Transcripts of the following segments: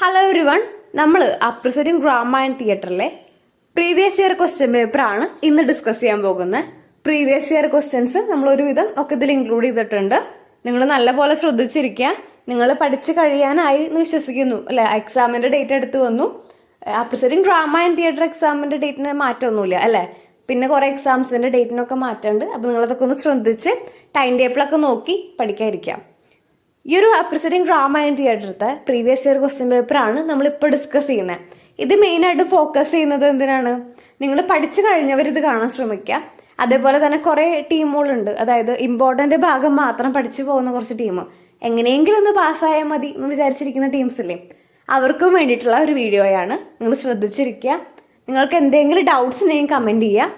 Hello every one, നമ്മൾ appreciating drama and തിയേറ്ററിലെ previous year question പേപ്പറാണ് ഇന്ന് ഡിസ്കസ് ചെയ്യാൻ പോകുന്നത്. പ്രീവിയസ് ഇയർ ക്വസ്റ്റ്യൻസ് നമ്മൾ ഒരുവിധം ഒക്കെ ഇതിൽ ഇൻക്ലൂഡ് ചെയ്തിട്ടുണ്ട്. നിങ്ങൾ നല്ലപോലെ ശ്രദ്ധിച്ചിരിക്കുക. നിങ്ങൾ പഠിച്ചു കഴിയാനായി എന്ന് വിശ്വസിക്കുന്നു അല്ലെ. എക്സാമിന്റെ ഡേറ്റ് എടുത്ത് വന്നു. അപ്രിസൈറ്റിംഗ് ഡ്രാമ ആൻഡ് തിയേറ്റർ എക്സാമിന്റെ ഡേറ്റിന് മാറ്റമൊന്നുമില്ല അല്ലേ. പിന്നെ കുറെ എക്സാംസിന്റെ ഡേറ്റിനൊക്കെ മാറ്റമുണ്ട്. അപ്പോൾ നിങ്ങളതൊക്കെ ഒന്ന് ശ്രദ്ധിച്ച് ടൈം ടേബിളൊക്കെ നോക്കി പഠിക്കാതിരിക്കാം. ഈ ഒരു അപ്രിസൈറ്റിംഗ് ഡ്രാമ ആൻഡ് തിയേറ്ററത്തെ പ്രീവിയസ് ഇയർ ക്വസ്റ്റ്യൻ പേപ്പറാണ് നമ്മളിപ്പോൾ ഡിസ്കസ് ചെയ്യുന്നത്. ഇത് മെയിനായിട്ട് ഫോക്കസ് ചെയ്യുന്നത് എന്തിനാണ്? നിങ്ങൾ പഠിച്ചു കഴിഞ്ഞവർ ഇത് കാണാൻ ശ്രമിക്കുക. അതേപോലെ തന്നെ കുറേ ടീമുകളുണ്ട്. അതായത് ഇമ്പോർട്ടൻ്റ് ഭാഗം മാത്രം പഠിച്ചു പോകുന്ന കുറച്ച് ടീം, എങ്ങനെയെങ്കിലും ഒന്ന് പാസ്സായാൽ മതി എന്ന് വിചാരിച്ചിരിക്കുന്ന ടീംസ് ഇല്ലേ, അവർക്കും വേണ്ടിയിട്ടുള്ള ഒരു വീഡിയോയാണ്. നിങ്ങൾ ശ്രദ്ധിച്ചിരിക്കുക. നിങ്ങൾക്ക് എന്തെങ്കിലും ഡൗട്ട്സ് ഉണ്ടെങ്കിൽ കമൻറ്റ് ചെയ്യുക.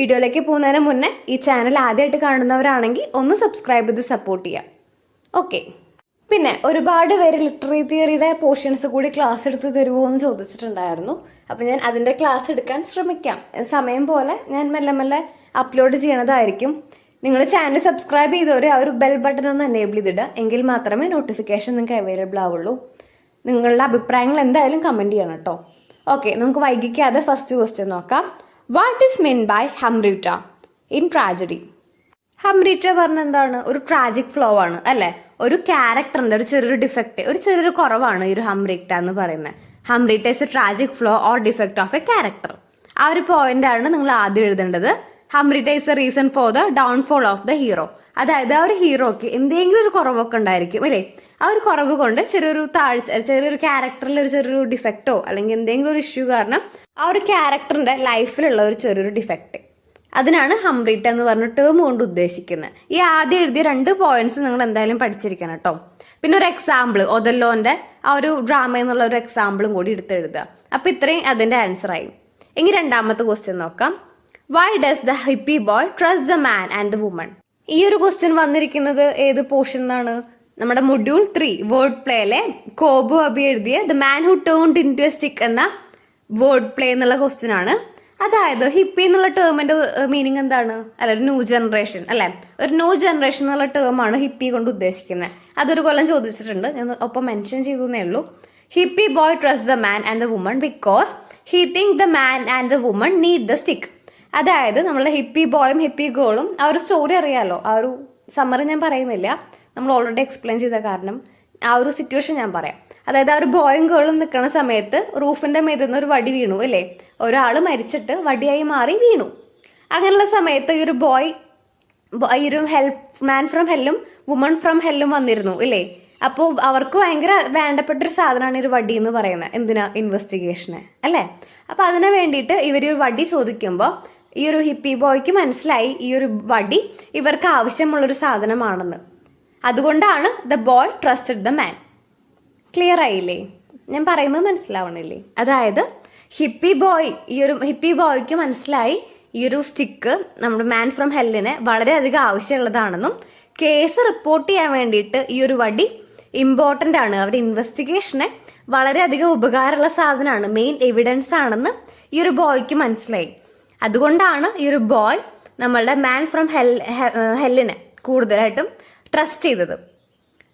വീഡിയോയിലേക്ക് പോകുന്നതിന് മുന്നേ ഈ ചാനൽ ആദ്യമായിട്ട് കാണുന്നവരാണെങ്കിൽ ഒന്ന് സബ്സ്ക്രൈബ് ചെയ്ത് സപ്പോർട്ട് ചെയ്യുക. ഓക്കെ. പിന്നെ ഒരുപാട് പേര് ലിറ്റററി തിയറിയുടെ പോർഷൻസ് കൂടി ക്ലാസ് എടുത്ത് തരുമോ എന്ന് ചോദിച്ചിട്ടുണ്ടായിരുന്നു. അപ്പോൾ ഞാൻ അതിൻ്റെ ക്ലാസ് എടുക്കാൻ ശ്രമിക്കാം. സമയം പോലെ ഞാൻ മെല്ലെ മെല്ലെ അപ്ലോഡ് ചെയ്യണതായിരിക്കും. നിങ്ങൾ ചാനൽ സബ്സ്ക്രൈബ് ചെയ്തവരെ ആ ഒരു ബെൽ ബട്ടൺ ഒന്ന് എനേബിൾ ചെയ്തിടുക. എങ്കിൽ മാത്രമേ നോട്ടിഫിക്കേഷൻ നിങ്ങൾക്ക് അവൈലബിൾ ആവുള്ളൂ. നിങ്ങളുടെ അഭിപ്രായങ്ങൾ എന്തായാലും കമൻറ്റ് ചെയ്യണം കേട്ടോ. ഓക്കെ, നമുക്ക് വൈകിക്കാതെ ഫസ്റ്റ് ക്വസ്റ്റ്യൻ നോക്കാം. What is mean by hamartia in tragedy? Hamartia പറഞ്ഞ എന്താണ്? ഒരു ട്രാജിക് ഫ്ലോ ആണ് അല്ലേ. ഒരു ക്യാരക്ടറിന്റെ ഒരു ചെറിയൊരു ഡിഫക്റ്റ്, ഒരു ചെറിയൊരു കുറവാണ് ഈ ഒരു ഹംറീറ്റ എന്ന് പറയുന്നത്. Hamartia is a tragic flaw or defect of a character. ആ ഒരു പോയിന്റ് ആണ് നിങ്ങൾ ആദ്യം എഴുതേണ്ടത്. Hamartia is a reason for the downfall of the hero. അതായത് ആ ഒരു ഹീറോയ്ക്ക് എന്തെങ്കിലും ഒരു കുറവൊക്കെ ഉണ്ടായിരിക്കും അല്ലേ. ആ ഒരു കുറവ് കൊണ്ട് ചെറിയൊരു താഴ്ച, ചെറിയൊരു ക്യാരക്ടറിൽ ഒരു ചെറിയൊരു ഡിഫക്റ്റോ അല്ലെങ്കിൽ എന്തെങ്കിലും ഒരു ഇഷ്യൂ കാരണം ആ ഒരു ക്യാരക്ടറിന്റെ ലൈഫിലുള്ള ഒരു ചെറിയൊരു ഡിഫക്റ്റ്, അതിനാണ് ഹംറീറ്റ എന്ന് പറഞ്ഞ ടേം കൊണ്ട് ഉദ്ദേശിക്കുന്നത്. ഈ ആദ്യം എഴുതിയ 2 പോയിന്റ്സ് നിങ്ങൾ എന്തായാലും പഠിച്ചിരിക്കണം കേട്ടോ. പിന്നെ ഒരു എക്സാമ്പിൾ, ഒതല്ലോന്റെ ആ ഒരു ഡ്രാമ എന്നുള്ള ഒരു എക്സാമ്പിളും കൂടി എടുത്തെഴുതുക. അപ്പൊ ഇത്രയും അതിന്റെ ആൻസർ ആയി. ഇനി രണ്ടാമത്തെ ക്വസ്റ്റ്യൻ നോക്കാം. Why does the hippie boy trust the man and the woman? ഈ ഒരു ക്വസ്റ്റ്യൻ വന്നിരിക്കുന്നത് ഏത് പോർഷൻ എന്നാണ്? നമ്മുടെ മൊഡ്യൂൾ 3 വേർഡ് പ്ലേയിലെ കോബു അബി എഴുതിയ the man who turned into a എ സ്റ്റിക്ക് എന്ന വേർഡ് പ്ലേ എന്നുള്ള ക്വസ്റ്റ്യൻ ആണ്. അതായത് ഹിപ്പി എന്നുള്ള ടേമിന്റെ മീനിങ് എന്താണ്? അല്ല, ഒരു ന്യൂ ജനറേഷൻ അല്ലെ. ഒരു ന്യൂ ജനറേഷൻ എന്നുള്ള ടേമാണ് ഹിപ്പി കൊണ്ട് ഉദ്ദേശിക്കുന്നത്. അതൊരു കൊല്ലം ചോദിച്ചിട്ടുണ്ട്, ഞാൻ ഒപ്പം മെൻഷൻ ചെയ്തേ ഉള്ളൂ. Hippie boy trust the man and the woman because he think the man and the woman need the stick. അതായത് നമ്മളുടെ ഹിപ്പി ബോയും ഹിപ്പി ഗേളും ആ ഒരു സ്റ്റോറി അറിയാലോ. ആ ഒരു സമ്മറി ഞാൻ പറയുന്നില്ല, നമ്മൾ ഓൾറെഡി എക്സ്പ്ലെയിൻ ചെയ്ത കാരണം ആ ഒരു സിറ്റുവേഷൻ ഞാൻ പറയാം. അതായത് ആ ഒരു ബോയും ഗേളും നിൽക്കുന്ന സമയത്ത് റൂഫിന്റെ മേതുന്ന ഒരു വടി വീണു അല്ലേ. ഒരാൾ മരിച്ചിട്ട് വടിയായി മാറി വീണു. അങ്ങനെയുള്ള സമയത്ത് ഈ ഒരു ബോയ്, ഈ ഒരു മാൻ ഫ്രം ഹെല്ലും വുമൺ ഫ്രം ഹെല്ലും വന്നിരുന്നു ഇല്ലേ. അപ്പോൾ അവർക്ക് ഭയങ്കര വേണ്ടപ്പെട്ടൊരു സാധനമാണ് ഈ ഒരു വടി എന്ന് പറയുന്നത്. എന്തിനാ? ഇൻവെസ്റ്റിഗേഷന് അല്ലേ. അപ്പോൾ അതിനു വേണ്ടിയിട്ട് ഇവർ ഒരു വടി ചോദിക്കുമ്പോൾ ഈ ഒരു ഹിപ്പി ബോയ്ക്ക് മനസ്സിലായി ഈ ഒരു വടി ഇവർക്ക് ആവശ്യമുള്ളൊരു സാധനമാണെന്ന്. അതുകൊണ്ടാണ് the boy trusted the man. Clear ആയില്ലേ? ഞാൻ പറയുന്നത് മനസ്സിലാവണില്ലേ? അതായത് ഹിപ്പി ബോയ്ക്ക് മനസ്സിലായി ഈ ഒരു സ്റ്റിക്ക് നമ്മുടെ മാൻ ഫ്രം ഹെല്ലിന് വളരെയധികം ആവശ്യമുള്ളതാണെന്നും കേസ് റിപ്പോർട്ട് ചെയ്യാൻ വേണ്ടിയിട്ട് ഈ ഒരു വടി ഇമ്പോർട്ടൻ്റ് ആണ്, അവരുടെ ഇൻവെസ്റ്റിഗേഷന് വളരെയധികം ഉപകാരമുള്ള സാധനമാണ്, മെയിൻ എവിഡൻസ് ആണെന്ന് ഈ ഒരു ബോയ്ക്ക് മനസ്സിലായി. അതുകൊണ്ടാണ് ഈ ഒരു ബോയ് നമ്മളുടെ മാൻ ഫ്രം ഹെല്ലിനെ കൂടുതലായിട്ടും ട്രസ്റ്റ് ചെയ്തത്.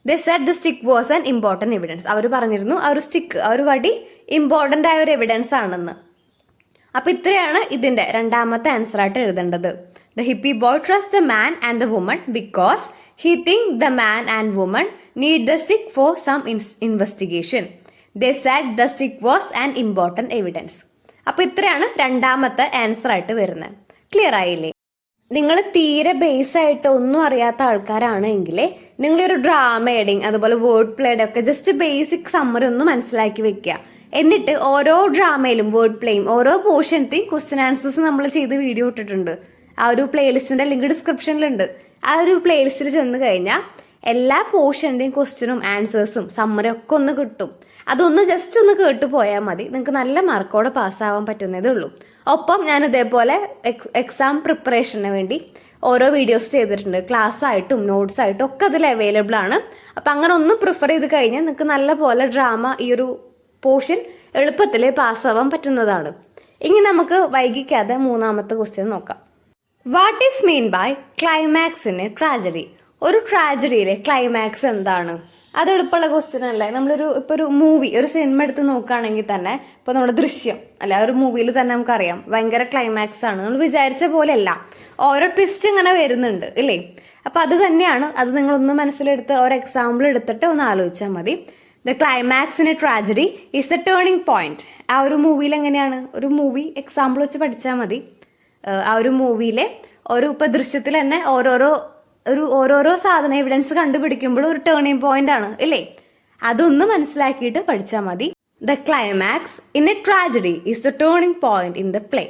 They said the stick was an important evidence. അവർ പറഞ്ഞിരുന്നു ആ ഒരു സ്റ്റിക്ക്, ആ ഒരു വടി ഇമ്പോർട്ടൻ്റ് ആയ ഒരു എവിഡൻസ് ആണെന്ന്. അപ്പോൾ ഇത്രയാണ് ഇതിൻ്റെ രണ്ടാമത്തെ ആൻസർ ആയിട്ട് എഴുതേണ്ടത്. The hippie boy trust the man and the woman because he think the man and woman need the stick for some investigation. They said the stick was an important evidence. അപ്പോൾ ഇത്രയാണ് രണ്ടാമത്തെ answer ആയിട്ട് വരുന്നത്. Clear ആയില്ലേ? നിങ്ങൾ തീരെ base ആയിട്ട് ഒന്നും അറിയാത്ത ആൾക്കാരാണെങ്കിൽ നിങ്ങളൊരു ഡ്രാമയുടെയും അതുപോലെ വേർഡ് പ്ലേയുടെ ഒക്കെ ജസ്റ്റ് ബേസിക് സമ്മറി ഒന്ന് മനസ്സിലാക്കി വെക്കുക. എന്നിട്ട് ഓരോ ഡ്രാമയിലും വേർഡ് പ്ലേയും ഓരോ പോർഷനത്തെയും ക്വസ്റ്റ്യൻ ആൻസേഴ്സ് നമ്മൾ ചെയ്ത് വീഡിയോ ഇട്ടിട്ടുണ്ട്. ആ ഒരു പ്ലേലിസ്റ്റിന്റെ ലിങ്ക് ഡിസ്ക്രിപ്ഷനിലുണ്ട്. ആ ഒരു പ്ലേലിസ്റ്റിൽ ചെന്ന് കഴിഞ്ഞാൽ എല്ലാ പോർഷൻ്റെയും ക്വസ്റ്റ്യനും ആൻസേഴ്സും സമ്മറി ഒക്കെ ഒന്ന് കിട്ടും. അതൊന്ന് ജസ്റ്റ് ഒന്ന് കേട്ട് പോയാൽ മതി, നിങ്ങൾക്ക് നല്ല മാർക്കോടെ പാസ്സാവാൻ പറ്റുന്നതേ ഉള്ളൂ. ഒപ്പം ഞാൻ ഇതേപോലെ എക്സാം പ്രിപ്പറേഷന് വേണ്ടി ഓരോ വീഡിയോസ് ചെയ്തിട്ടുണ്ട്. ക്ലാസ് ആയിട്ടും നോട്ട്സ് ആയിട്ടും ഒക്കെ അതിൽ അവൈലബിൾ ആണ്. അപ്പം അങ്ങനെ ഒന്ന് പ്രിഫർ ചെയ്ത് കഴിഞ്ഞാൽ നിങ്ങൾക്ക് നല്ല പോലെ ഡ്രാമ ഈ ഒരു പോർഷൻ എളുപ്പത്തിൽ പാസ്സാവാൻ പറ്റുന്നതാണ്. ഇനി നമുക്ക് വൈകിക്കാതെ മൂന്നാമത്തെ ക്വസ്റ്റ്യൻ നോക്കാം. What is mean by climax in a tragedy? ഒരു ട്രാജഡിയിലെ ക്ലൈമാക്സ് എന്താണ്? അത് എളുപ്പമുള്ള ക്വസ്റ്റ്യൻ അല്ലേ. ഇപ്പോൾ ഒരു മൂവി, ഒരു സിനിമ എടുത്ത് നോക്കുകയാണെങ്കിൽ തന്നെ, ഇപ്പോൾ നമ്മുടെ ദൃശ്യം അല്ല, ഒരു മൂവിയിൽ തന്നെ നമുക്കറിയാം ഭയങ്കര ക്ലൈമാക്സ് ആണ്. നമ്മൾ വിചാരിച്ച പോലെയല്ല, ഓരോ ട്വിസ്റ്റ് ഇങ്ങനെ വരുന്നുണ്ട് ഇല്ലേ. അപ്പോൾ അത് തന്നെയാണ്. അത് നിങ്ങളൊന്ന് മനസ്സിലെടുത്ത് ഒരു എക്സാമ്പിൾ എടുത്തിട്ട് ഒന്ന് ആലോചിച്ചാൽ മതി. The climax in a tragedy is A turning point. ആ ഒരു മൂവിയിൽ എങ്ങനെയാണ്, ഒരു മൂവി എക്സാമ്പിൾ വെച്ച് പഠിച്ചാൽ മതി. ആ ഒരു മൂവിയിലെ ഇപ്പോൾ ദൃശ്യത്തിൽ തന്നെ ഓരോരോ സാധനം എവിഡൻസ് കണ്ടുപിടിക്കുമ്പോഴും ഒരു ടേണിംഗ് പോയിന്റ് ആണ് ഇല്ലേ. അതൊന്ന് മനസ്സിലാക്കിയിട്ട് പഠിച്ചാൽ മതി. The climax in a tragedy is the turning point in the play.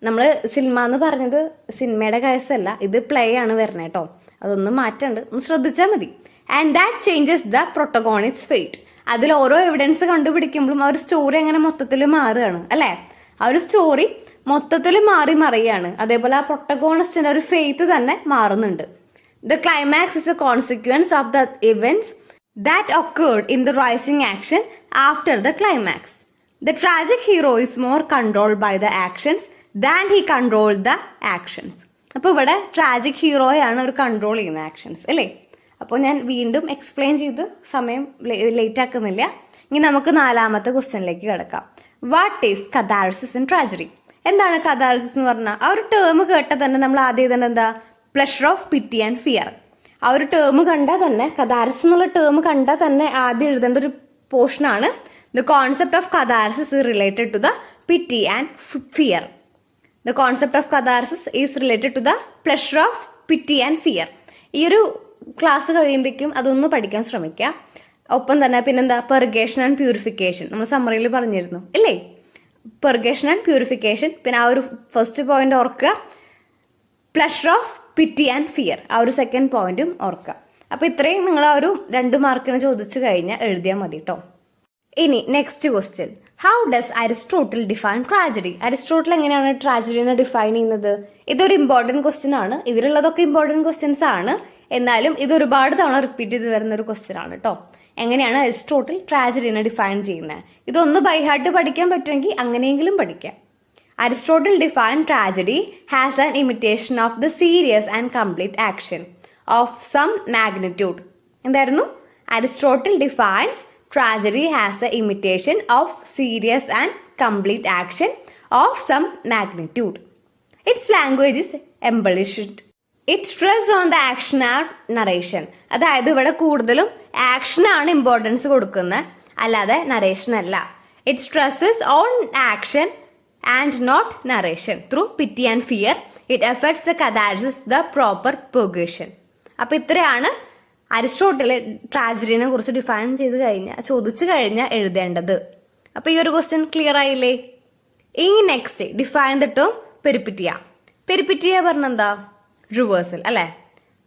നമ്മൾ സിനിമ എന്ന് പറഞ്ഞത് സിനിമയുടെ കേസല്ല, ഇത് പ്ലേ ആണ് വരുന്നത് കേട്ടോ. അതൊന്നും മാറ്റണ്ട്, ഒന്ന് ശ്രദ്ധിച്ചാൽ മതി. And that changes the protagonist fate. അതിൽ ഓരോ എവിഡൻസ് കണ്ടുപിടിക്കുമ്പോഴും ആ ഒരു സ്റ്റോറി അങ്ങനെ മൊത്തത്തിൽ മാറുകയാണ് അല്ലേ. ആ ഒരു സ്റ്റോറി മൊത്തത്തിൽ മാറി മറിയാണ്. അതേപോലെ ആ പ്രൊട്ടഗോണിസ്റ്റിന്റെ ഒരു ഫെയ്ത്ത് തന്നെ മാറുന്നുണ്ട്. The climax is a consequence of the events that occurred in the rising action after the climax. The tragic hero is more controlled by the actions than he controlled the actions. അപ്പോൾ ഇവിടെ tragic ഹീറോയാണ് ഒരു control ചെയ്യുന്ന actions അല്ലേ. അപ്പോൾ ഞാൻ വീണ്ടും explain ചെയ്ത് സമയം ലേറ്റ് ആക്കുന്നില്ല. ഇനി നമുക്ക് 4ാമത്തെ ക്വസ്റ്റ്യനിലേക്ക് കിടക്കാം. What is catharsis in tragedy? എന്താണ് കഥാർസിസ് എന്ന് പറഞ്ഞാൽ? ആ ഒരു ടേം കേട്ടാൽ തന്നെ നമ്മൾ ആദ്യം തന്നെ എന്താ, pleasure of pity and fear. ആ ഒരു ടേം കണ്ടാൽ തന്നെ, കഥാർസിസ് എന്നുള്ള ടേം കണ്ടാൽ തന്നെ ആദ്യം എഴുതേണ്ട ഒരു പോർഷനാണ് the concept of catharsis is related to the pity and fear. The concept of catharsis is related to the pleasure of pity and fear. ഈ ഒരു ക്ലാസ് കഴിയുമ്പോഴേക്കും അതൊന്ന് പഠിക്കാൻ ശ്രമിക്കുക. ഒപ്പം തന്നെ പിന്നെന്താ, പെർഗേഷൻ ആൻഡ് പ്യൂരിഫിക്കേഷൻ നമ്മൾ സമ്മറിയിൽ പറഞ്ഞിരുന്നു ഇല്ലേ. Purgation and purification. പിന്നെ ആ ഒരു ഫസ്റ്റ് പോയിന്റ് ഓർക്കുക, pleasure of pity and fear. ആ ഒരു സെക്കൻഡ് പോയിന്റും ഓർക്കുക. അപ്പോൾ ഇത്രയും നിങ്ങൾ ആ ഒരു 2 മാർക്കിന് ചോദിച്ചു കഴിഞ്ഞാൽ എഴുതിയാൽ മതി കേട്ടോ. ഇനി next question, how does Aristotle define tragedy? Aristotle എങ്ങനെയാണ് ട്രാജഡിനെ ഡിഫൈൻ ചെയ്യുന്നത്? ഇതൊരു ഇമ്പോർട്ടൻറ്റ് ക്വസ്റ്റ്യൻ ആണ്. ഇതിലുള്ളതൊക്കെ ഇമ്പോർട്ടൻറ്റ് ക്വസ്റ്റ്യൻസ് ആണ്, എന്നാലും ഇത് ഒരുപാട് തവണ റിപ്പീറ്റ് ചെയ്ത് വരുന്ന ഒരു ക്വസ്റ്റ്യൻ ആണ് കേട്ടോ. എങ്ങനെയാണ് അരിസ്റ്റോട്ടിൽ ട്രാജഡിനെ ഡിഫൈൻ ചെയ്യുന്നത്? ഇതൊന്ന് ബൈ ഹാർട്ട് പഠിക്കാൻ പറ്റുമെങ്കിൽ അങ്ങനെയെങ്കിലും പഠിക്കാം. Aristotle defined tragedy as an imitation of the serious and complete action of some magnitude. എന്തായിരുന്നു? Aristotle defines tragedy as an imitation of serious and complete action of some magnitude. Its language is embellished. It stresses on the action and narration. അതായത് ഇവിടെ കൂടുതലും ആക്ഷനാണ് importance കൊടുക്കുന്നത്, അല്ലാതെ narration അല്ല. It stresses on action and not narration. Through pity and fear, it affects the catharsis, the proper purgation. അപ്പോൾ ഇത്രയാണ് അരിസ്റ്റോട്ടിലെ ട്രാജഡിനെ കുറിച്ച് define ചോദിച്ചു കഴിഞ്ഞാൽ എഴുതേണ്ടത്. അപ്പോൾ ഈ ഒരു ക്വസ്റ്റ്യൻ ക്ലിയർ ആയില്ലേ? ഇനി next define the term peripeteia. Peripeteia പറഞ്ഞെന്താ? റിവേഴ്സൽ അല്ലേ.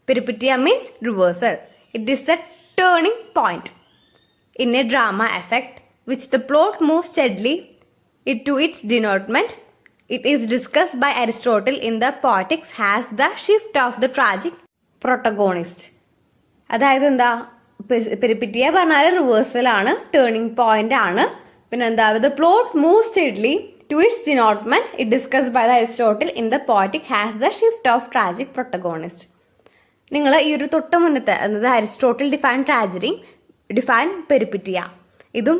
Peripeteia means reversal. It is the turning point in a drama effect which the plot move steadily to its denotement. It is discussed by Aristotle in the Poetics as the shift of the tragic protagonist. അതായത് എന്താ, പെരിപ്പിറ്റിയ പറഞ്ഞാൽ reversal ആണ്, turning point ആണ്. പിന്നെ എന്താ, the plot moves steadily to its denotement. It discussed by Aristotle in the Poetics as the shift of tragic protagonist. നിങ്ങൾ ഈ ഒരു തൊട്ട് മുന്നത്തെ അതായത് അരിസ്റ്റോട്ടിൽ ഡിഫൈൻ ട്രാജഡി, ഡിഫൈൻ പെരിപ്പിറ്റിയ, ഇതും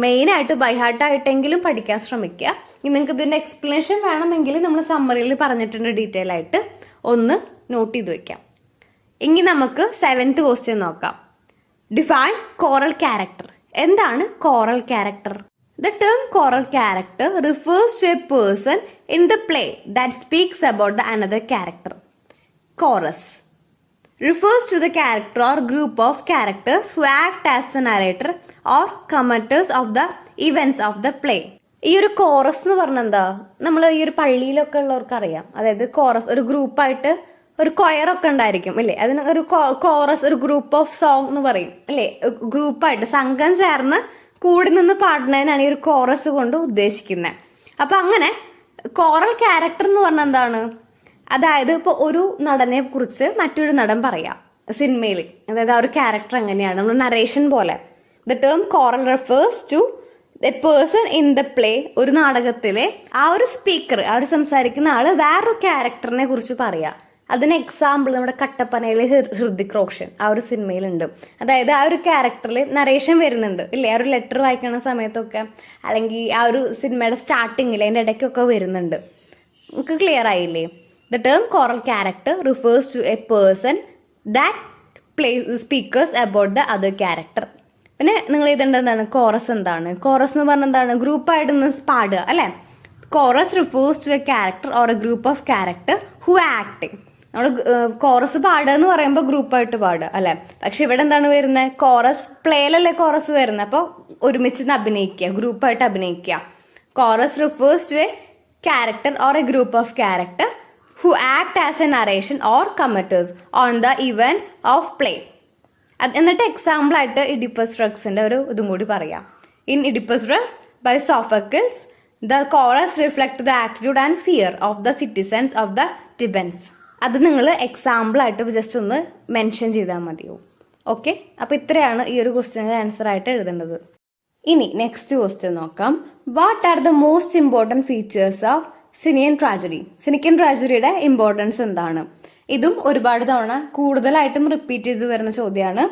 മെയിനായിട്ട് ബൈഹാർട്ടായിട്ടെങ്കിലും പഠിക്കാൻ ശ്രമിക്കുക. ഇനി നിങ്ങൾക്ക് ഇതിൻ്റെ എക്സ്പ്ലനേഷൻ വേണമെങ്കിൽ നമ്മൾ സമ്മറിയിൽ പറഞ്ഞിട്ടുണ്ട് ഡീറ്റെയിൽ ആയിട്ട്, ഒന്ന് നോട്ട് ചെയ്ത് വെക്കാം. ഇനി നമുക്ക് 7th ക്വസ്റ്റ്യൻ നോക്കാം. Define choral character. എന്താണ് choral character? The term choral character refers to a person in the play that speaks about the another character. Chorus refers to the character or group of characters who act as the narrator or commenters of the events of the play. ഈ ഒരു chorus എന്ന് പറഞ്ഞാൽ എന്താ, നമ്മൾ ഈ ഒരു പള്ളിയിലൊക്കെ ഉള്ളവർക്ക് അറിയാം. അതായത് കോറസ് ഒരു ഗ്രൂപ്പായിട്ട് ഒരു കൊയറൊക്കെ ഉണ്ടായിരിക്കും അല്ലേ. അതിന് ഒരു കോറസ് ഒരു ഗ്രൂപ്പ് ഓഫ് സോങ് എന്ന് പറയും അല്ലേ. ഗ്രൂപ്പായിട്ട് സംഘം ചേർന്ന് കൂടി നിന്ന് പാടുന്നതിനാണ് ഈ ഒരു കോറസ് കൊണ്ട് ഉദ്ദേശിക്കുന്നത്. അപ്പം അങ്ങനെ കോറൽ ക്യാരക്ടർ എന്ന് പറഞ്ഞാൽ എന്താണ്, അതായത് ഇപ്പോൾ ഒരു നടനെ കുറിച്ച് മറ്റൊരു നടൻ പറയാം സിനിമയിൽ, അതായത് ആ ഒരു ക്യാരക്ടർ എങ്ങനെയാണ്, നമ്മൾ നറേഷൻ പോലെ. The term choral refers to a person in the play. ഒരു നാടകത്തിലെ ആ ഒരു സ്പീക്കർ, ആ ഒരു സംസാരിക്കുന്ന ആള് വേറൊരു ക്യാരക്ടറിനെ കുറിച്ച് പറയാം. അതിന് എക്സാമ്പിൾ നമ്മുടെ കട്ടപ്പനയിലെ ഹൃതിക് റോഷൻ ആ ഒരു സിനിമയിലുണ്ട്. അതായത് ആ ഒരു ക്യാരക്ടറിൽ നറേഷൻ വരുന്നുണ്ട് ഇല്ലേ, ആ ഒരു ലെറ്റർ വായിക്കുന്ന സമയത്തൊക്കെ, അല്ലെങ്കിൽ ആ ഒരു സിനിമയുടെ സ്റ്റാർട്ടിങ്ങിൽ അതിൻ്റെ ഇടയ്ക്കൊക്കെ വരുന്നുണ്ട്. നമുക്ക് ക്ലിയർ ആയില്ലേ? The term choral character refers to a person that speakers about the other character. പിന്നെ നിങ്ങൾ എഴുതേണ്ടത് എന്താണ്? കോറസ് എന്താണ്? കോറസ് എന്ന് പറഞ്ഞാൽ എന്താണ്? ഗ്രൂപ്പായിട്ട് നിന്ന് പാടുക അല്ലേ. Chorus refers to a character or a group of character who acting. നമ്മൾ കോറസ് പാടുക എന്ന് പറയുമ്പോൾ ഗ്രൂപ്പായിട്ട് പാടുക അല്ലേ. പക്ഷെ ഇവിടെ എന്താണ് വരുന്നത്? കോറസ് പ്ലേയിലല്ലേ കോറസ് വരുന്നത്, അപ്പോൾ ഒരുമിച്ച് അഭിനയിക്കുക, ഗ്രൂപ്പായിട്ട് അഭിനയിക്കുക. Chorus refers to a character or a group of character who act as a narration or commentators on the events of play. എന്നിട്ട് എക്സാമ്പിൾ ആയിട്ട് ഇഡിപ്പസ് റെക്സിന്റെ ഒരു ഇതും കൂടി പറയാം. In Oedipus Rex by Sophocles the chorus reflect the attitude and fear of the citizens of the Thebans. അത് നിങ്ങൾ example ആയിട്ട് ജസ്റ്റ് ഒന്ന് മെൻഷൻ ചെയ്താൽ മതിയോ? ഓക്കെ, അപ്പോൾ ഇത്രയാണ് ഈ ഒരു ക്വസ്റ്റ്യൻ്റെ ആൻസർ ആയിട്ട് എഴുതേണ്ടത്. ഇനി നെക്സ്റ്റ് ക്വസ്റ്റ്യൻ നോക്കാം. What are the most important features of Senecan tragedy? സിനിക്കൻ ട്രാജഡിയുടെ ഇമ്പോർട്ടൻസ് എന്താണ്? ഇതും ഒരുപാട് തവണ കൂടുതലായിട്ടും റിപ്പീറ്റ് ചെയ്ത് വരുന്ന ചോദ്യമാണ്.